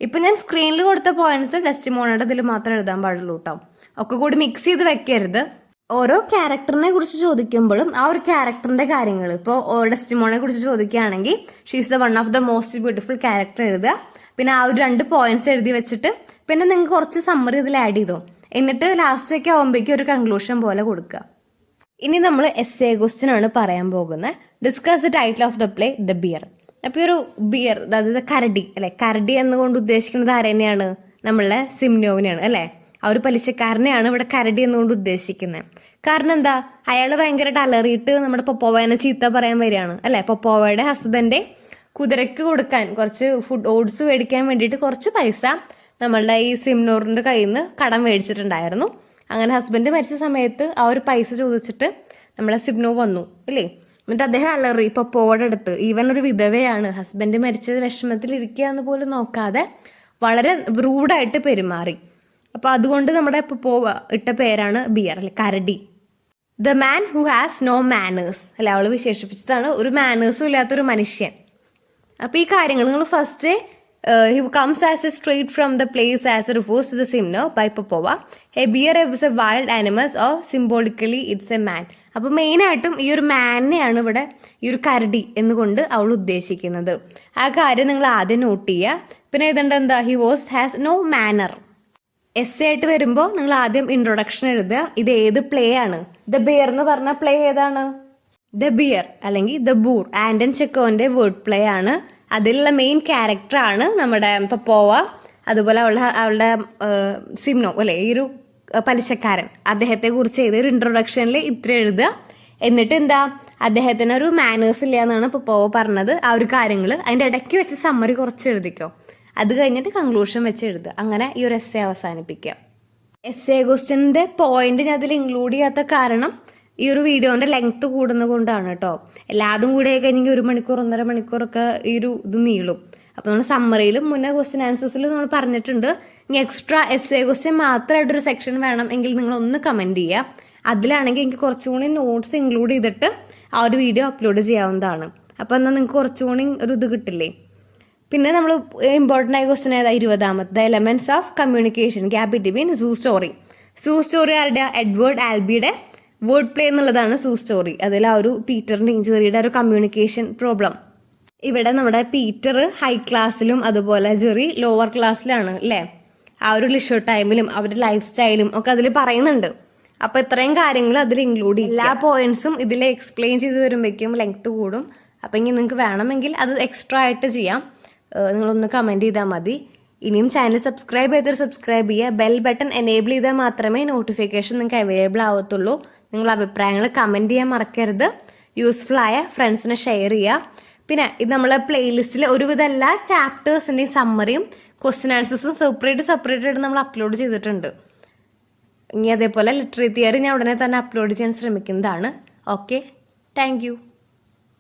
ഇപ്പൊ ഞാൻ സ്ക്രീനിൽ കൊടുത്ത പോയിന്റ്സ് ഡെസ്റ്റിമോണയുടെ ഇതിൽ മാത്രം എഴുതാൻ പാടുള്ളൂ കേട്ടോ. ഒക്കെ കൂടി മിക്സ് ചെയ്ത് വെക്കരുത്. ഓരോ ക്യാരക്ടറിനെ കുറിച്ച് ചോദിക്കുമ്പോഴും ആ ഒരു ക്യാരക്ടറിന്റെ കാര്യങ്ങൾ, ഇപ്പോൾ ഡെസ്റ്റിമോണെ കുറിച്ച് ചോദിക്കുകയാണെങ്കിൽ she's the one of the most beautiful character എഴുതുക. പിന്നെ ആ ഒരു 2 പോയിന്റ്സ് എഴുതി വെച്ചിട്ട് പിന്നെ നിങ്ങൾക്ക് കുറച്ച് സമ്മറി ഇതിൽ ആഡ് ചെയ്തോ. എന്നിട്ട് ലാസ്റ്റ് ഒക്കെ ആകുമ്പോഴേക്കും ഒരു കൺക്ലൂഷൻ പോലെ കൊടുക്കുക. ഇനി നമ്മൾ എസ്സേ ക്വസ്റ്റ്യൻ ആണ് പറയാൻ പോകുന്നത്. Discuss the title of the play the bear. അപ്പോൾ ഈ ഒരു ബിയർ, അതായത് കരടി അല്ലെ, കരടി എന്നുകൊണ്ട് ഉദ്ദേശിക്കുന്നത് ആരെന്നെയാണ്? നമ്മളുടെ സിംനോവിനെയാണ് അല്ലെ. ആ ഒരു പലിശക്കാരനെയാണ് ഇവിടെ കരടി എന്നുകൊണ്ട് ഉദ്ദേശിക്കുന്നത്. കാരണം എന്താ, അയാൾ ഭയങ്കരമായിട്ട് അലറിയിട്ട് നമ്മുടെ പൊപ്പോവേനെ ചീത്ത പറയാൻ വരികയാണ് അല്ലെ. പൊപ്പോവയുടെ ഹസ്ബൻഡ് കുതിരക്ക് കൊടുക്കാൻ കുറച്ച് ഫുഡ് ഓട്സ് മേടിക്കാൻ വേണ്ടിയിട്ട് കുറച്ച് പൈസ നമ്മളുടെ ഈ സിംനോറിന്റെ കയ്യിൽ നിന്ന് കടം മേടിച്ചിട്ടുണ്ടായിരുന്നു. അങ്ങനെ ഹസ്ബൻഡ് മരിച്ച സമയത്ത് ആ ഒരു പൈസ ചോദിച്ചിട്ട് നമ്മുടെ സിംനോ വന്നു അല്ലേ. എന്നിട്ട് അദ്ദേഹം അലറി പൊപ്പോയുടെ അടുത്ത്. ഈവൻ ഒരു വിധവയാണ്, ഹസ്ബൻഡ് മരിച്ചത് വിഷമത്തിൽ ഇരിക്കുക എന്ന് പോലും നോക്കാതെ വളരെ റൂഡായിട്ട് പെരുമാറി. അപ്പൊ അതുകൊണ്ട് നമ്മുടെ പൊപ്പോവ ഇട്ട പേരാണ് ബിയർ അല്ലെ, കരടി. The man who has no manners അല്ലെ, അവള് വിശേഷിപ്പിച്ചതാണ് ഒരു മാനേഴ്സും ഇല്ലാത്തൊരു മനുഷ്യൻ. അപ്പൊ ഈ കാര്യങ്ങൾ നിങ്ങൾ first he comes as a straight from the place as refers to the Simno by Popova. A bear is a wild animal or symbolically it's a man. അപ്പോൾ മെയിനായിട്ടും ഈ ഒരു മാനിനെയാണ് ഇവിടെ ഈ ഒരു കരടി എന്നുകൊണ്ട് അവൾ ഉദ്ദേശിക്കുന്നത്. ആ കാര്യം നിങ്ങൾ ആദ്യം നോട്ട് ചെയ്യുക. പിന്നെ എഴുതേണ്ട എന്താ, he was has no manner. S ആയിട്ട് വരുമ്പോൾ നിങ്ങൾ ആദ്യം ഇൻട്രൊഡക്ഷൻ എഴുതുക. ഇത് ഏത് പ്ലേ ആണ്? ദ ബിയർ എന്ന് പറഞ്ഞ പ്ലേ ഏതാണ്? ദ ബിയർ അല്ലെങ്കിൽ ദ ബൂർ, ആൻഡൻ ചെക്കോന്റെ വേർഡ് പ്ലേ ആണ്. അതിലുള്ള മെയിൻ ക്യാരക്ടറാണ് നമ്മുടെ പപ്പോവ. അതുപോലെ അവളുടെ സിംനോ അല്ലെ, ഈ ഒരു പലിശക്കാരൻ, അദ്ദേഹത്തെ കുറിച്ച് ചെയ്തൊരു ഇൻട്രൊഡക്ഷനിൽ ഇത്ര എഴുതുക. എന്നിട്ട് എന്താ, അദ്ദേഹത്തിന് ഒരു മാനേഴ്സ് ഇല്ല എന്നാണ് പപ്പോവ പറഞ്ഞത്. ആ ഒരു കാര്യങ്ങൾ അതിൻ്റെ ഇടയ്ക്ക് വെച്ച് സമ്മറി കുറച്ച് എഴുതിക്കോ. അത് കഴിഞ്ഞിട്ട് കൺക്ലൂഷൻ വെച്ച് എഴുതുക. അങ്ങനെ ഈ ഒരു എസ്സേ അവസാനിപ്പിക്കുക. എസ്സേ ക്വസ്റ്റ്യൻ്റെ പോയിന്റ് ഞാൻ അതിൽ ഇൻക്ലൂഡ് ചെയ്യാത്ത കാരണം ഈ ഒരു വീഡിയോന്റെ ലെങ്ത് കൂടുന്നത് കൊണ്ടാണ് കേട്ടോ. എല്ലാതും കൂടെ കഴിഞ്ഞെങ്കിൽ 1 മണിക്കൂർ 1.5 മണിക്കൂറൊക്കെ ഈ ഒരു ഇത് നീളും. അപ്പോൾ നമ്മൾ സമ്മറിയിലും മുന്നേ ക്വസ്റ്റ്യൻ ആൻസേഴ്സിലും നമ്മൾ പറഞ്ഞിട്ടുണ്ട്. ഇനി എക്സ്ട്രാ എസ്സേ ക്വസ്റ്റ്യൻ മാത്രമായിട്ടൊരു സെക്ഷൻ വേണം എങ്കിൽ നിങ്ങൾ ഒന്ന് കമൻറ്റ് ചെയ്യുക. അതിലാണെങ്കിൽ എനിക്ക് കുറച്ചുകൂടി നോട്ട്സ് ഇൻക്ലൂഡ് ചെയ്തിട്ട് ആ ഒരു വീഡിയോ അപ്ലോഡ് ചെയ്യാവുന്നതാണ്. അപ്പോൾ എന്നാൽ നിങ്ങൾക്ക് കുറച്ചുകൂടി ഒരു ഇത് കിട്ടില്ലേ. പിന്നെ നമ്മൾ ഇമ്പോർട്ടൻ്റ് ആയ ക്വസ്റ്റ്യൻ ഏതാ, 20ാമത്തെ, the elements of communication gap between zoo story. Zoo story ആരുടെ? എഡ്വേർഡ് ആൽബിയുടെ വേർഡ് പ്ലേ എന്നുള്ളതാണ് സൂ സ്റ്റോറി. അതിൽ ആ ഒരു പീറ്ററിൻ്റെയും ജെറിയുടെ ഒരു കമ്മ്യൂണിക്കേഷൻ പ്രോബ്ലം. ഇവിടെ നമ്മുടെ പീറ്റർ ഹൈ ക്ലാസ്സിലും അതുപോലെ ജെറി ലോവർ ക്ലാസ്സിലാണ് അല്ലേ. ആ ഒരു ലിഷർ ടൈമിലും അവരുടെ ലൈഫ് സ്റ്റൈലും ഒക്കെ അതിൽ പറയുന്നുണ്ട്. അപ്പോൾ ഇത്രയും കാര്യങ്ങൾ അതിൽ ഇൻക്ലൂഡ് ചെയ്യും. എല്ലാ പോയിന്റ്സും ഇതിൽ എക്സ്പ്ലെയിൻ ചെയ്ത് വരുമ്പോഴേക്കും ലെങ്ത് കൂടും. അപ്പം ഇനി നിങ്ങൾക്ക് വേണമെങ്കിൽ അത് എക്സ്ട്രാ ആയിട്ട് ചെയ്യാം. നിങ്ങളൊന്ന് കമൻറ്റ് ചെയ്താൽ മതി. ഇനിയും ചാനൽ സബ്സ്ക്രൈബ് ചെയ്തൊരു സബ്സ്ക്രൈബ് ചെയ്യുക. ബെൽ ബട്ടൺ എനേബിൾ ചെയ്താൽ മാത്രമേ നോട്ടിഫിക്കേഷൻ നിങ്ങൾക്ക് അവൈലബിൾ ആവത്തുള്ളൂ. നിങ്ങളുടെ അഭിപ്രായങ്ങൾ കമൻറ്റ് ചെയ്യാൻ മറക്കരുത്. യൂസ്ഫുൾ ആയ ഫ്രണ്ട്സിനെ ഷെയർ ചെയ്യുക. പിന്നെ ഇത് നമ്മളെ പ്ലേലിസ്റ്റിൽ ഒരുവിധം എല്ലാ ചാപ്റ്റേഴ്സിൻ്റെയും സമ്മറിയും ക്വസ്റ്റ്യൻ ആൻസേഴ്സും സെപ്പറേറ്റ് ആയിട്ട് നമ്മൾ അപ്ലോഡ് ചെയ്തിട്ടുണ്ട്. ഇനി അതേപോലെ ലിറ്റററി തിയറി ഞാൻ ഉടനെ തന്നെ അപ്ലോഡ് ചെയ്യാൻ ശ്രമിക്കുന്നതാണ്. Okay, thank you.